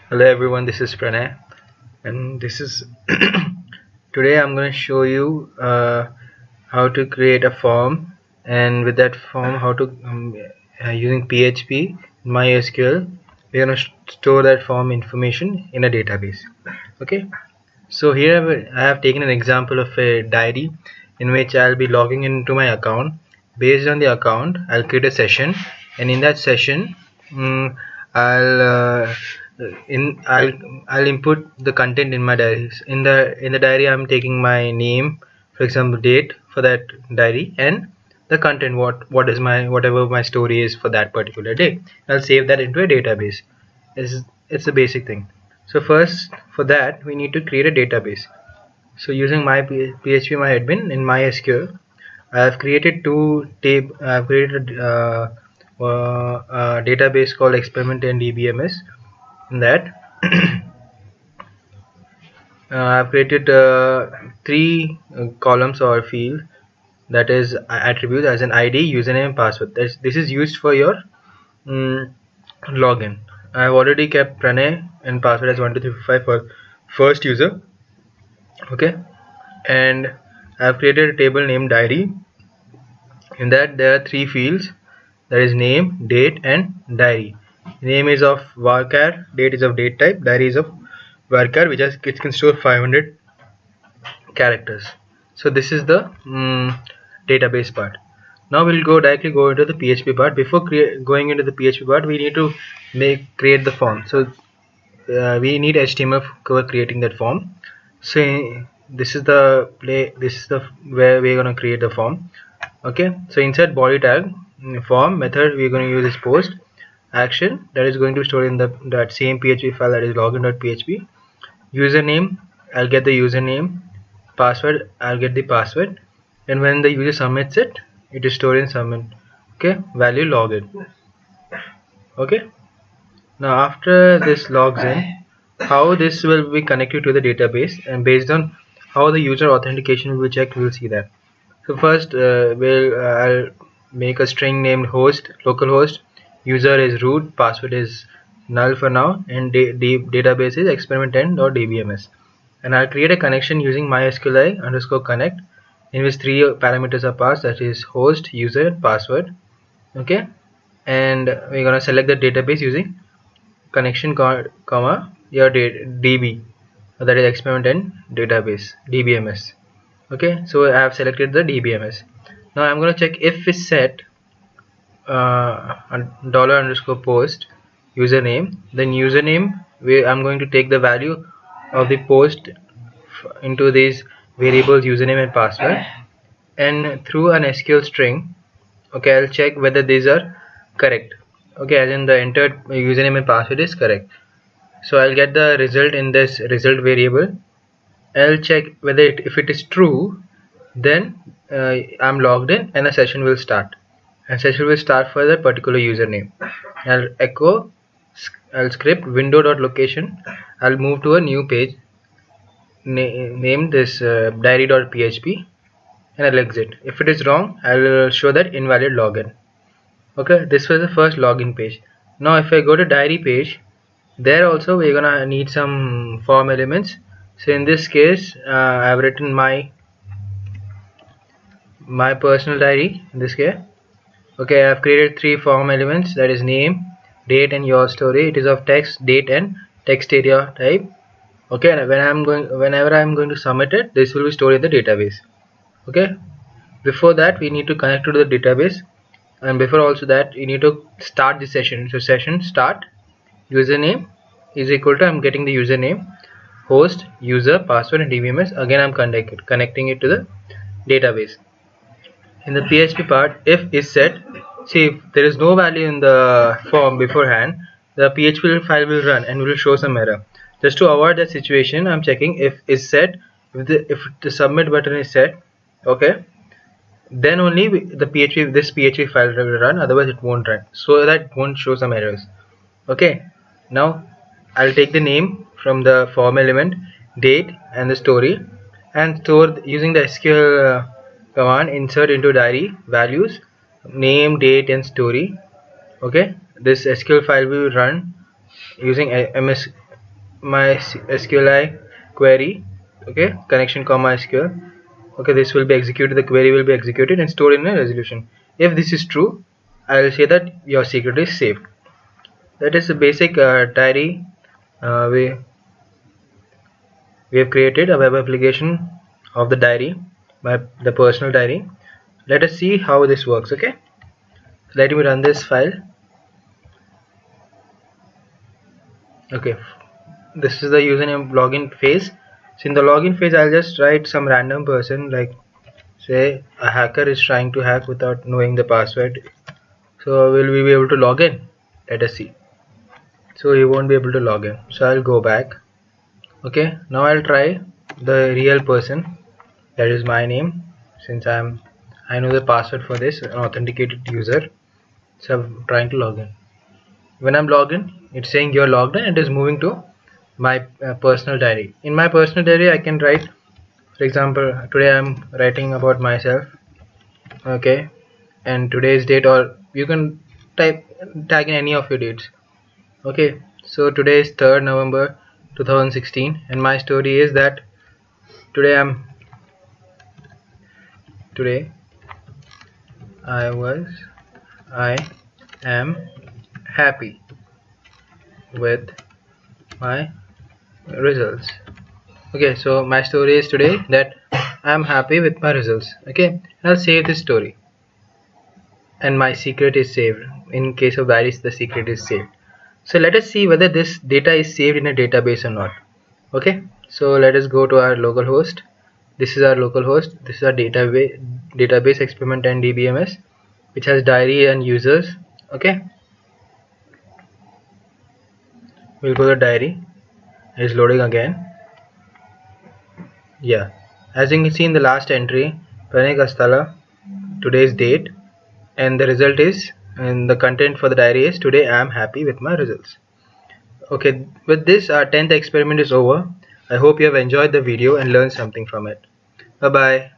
Hello everyone, this is Pranay, and this is today I'm going to show you how to create a form, and with that form how to using PHP MySQL we're going to store that form information in a database. Okay, so here I have taken an example of a diary in which I'll be logging into my account. Based on the account, I'll create a session, and in that session, mm, I'll I'll input the content in my diaries. In the diary, I'm taking my name, for example, date for that diary, and the content what is my whatever my story is for that particular day. I'll save that into a database. It's a basic thing. So first, for that we need to create a database. So using my PHP admin in MySQL, I have created I've created a database called experiment and DBMS. In that, I've created three columns or field, that is attributes as an ID, username, and password. This is used for your mm, login. I have already kept Pranay and password as 123455 for first user. Okay, and I have created a table named diary. In that there are three fields, that is name, date, and diary. Name is of varchar, date is of date type, diary is of varchar, which can store 500 characters. So this is the database part. Now we'll directly go into the PHP part. Before going into the PHP part, we need to create the form. So we need HTML for creating that form. So this is the where we're going to create the form. Okay, so inside body tag, form method, we're going to use this post action, that is going to store in that same PHP file, that is login.php. Username, I'll get the username. Password, I'll get the password, and when the user submits it, it is stored in submit. Okay, value login. Okay, now after this logs in, how this will be connected to the database, and based on how the user authentication will be checked, we'll see that. So first I'll make a string named host, localhost, user is root, password is null for now, and database is experiment10.dbms. And I'll create a connection using mysqli underscore connect, in which three parameters are passed, that is host, user, and password. Okay, and we're gonna select the database using connection comma your db, that is experiment and database DBMS. Okay, so I have selected the DBMS. Now I'm going to check if is set dollar underscore post username. Then username, I'm going to take the value of the post into these variables username and password, and through an SQL string, okay, I'll check whether these are correct. Okay, as in the entered username and password is correct. So I'll get the result in this result variable. I'll check whether if it is true, then I'm logged in and a session will start. And session will start for that particular username. I'll script window.location. I'll move to a new page named this diary.php, and I'll exit. If it is wrong, I'll show that invalid login. Okay, this was the first login page. Now if I go to diary page, there also we're gonna need some form elements. So in this case, I've written my personal diary in this case. Okay, I've created three form elements, that is name, date, and your story. It is of text, date, and text area type. Okay, and whenever I'm going to submit it, this will be stored in the database. Okay, before that we need to connect to the database, and before also that you need to start the session. So session start, username is equal to, I'm getting the username, host, user, password, and DBMS. Again I'm connecting it to the database. In the PHP part, if is set, see if there is no value in the form beforehand, the PHP file will run and will show some error. Just to avoid that situation, I'm checking if is set. If the submit button is set, okay, then only this PHP file will run, otherwise it won't run, so that it won't show some errors. Okay, now I'll take the name from the form element, date, and the story, and store using the SQL command insert into diary values name, date, and story. Okay, this SQL file will run using MS my SQLi query, okay, connection comma SQL. Okay, this will be executed, the query will be executed and stored in a resolution. If this is true, I will say that your secret is safe. That is a basic diary. We have created a web application of the diary, the personal diary. Let us see how this works. Okay, let me run this file. Okay, this is the username login phase. So in the login phase, I'll just write some random person, like say a hacker is trying to hack without knowing the password. So will we be able to log in? Let us see. So he won't be able to log in. So I'll go back. Okay, now I'll try the real person. That is my name, since I know the password for this, an authenticated user. So I'm trying to log in. When I'm logged in, it's saying you're logged in. It is moving to my personal diary. In my personal diary, I can write, for example, today I'm writing about myself. Okay, and today's date, or you can tag in any of your dates. Okay, so today is 3rd November 2016, and my story is that today today I am happy with my results. Okay, so my story is today that I'm happy with my results. Okay, I'll save this story, and my secret is saved. In case of diaries, the secret is saved. So let us see whether this data is saved in a database or not. Okay, so let us go to our local host. This is our local host. This is our database experiment and DBMS, which has diary and users. Okay, we'll go to diary. It's loading again. Yeah, as you can see in the last entry, Pranay Kastala, today's date, and the result is, and the content for the diary is, today I am happy with my results. Okay, with this our 10th experiment is over. I hope you have enjoyed the video and learned something from it. Bye bye.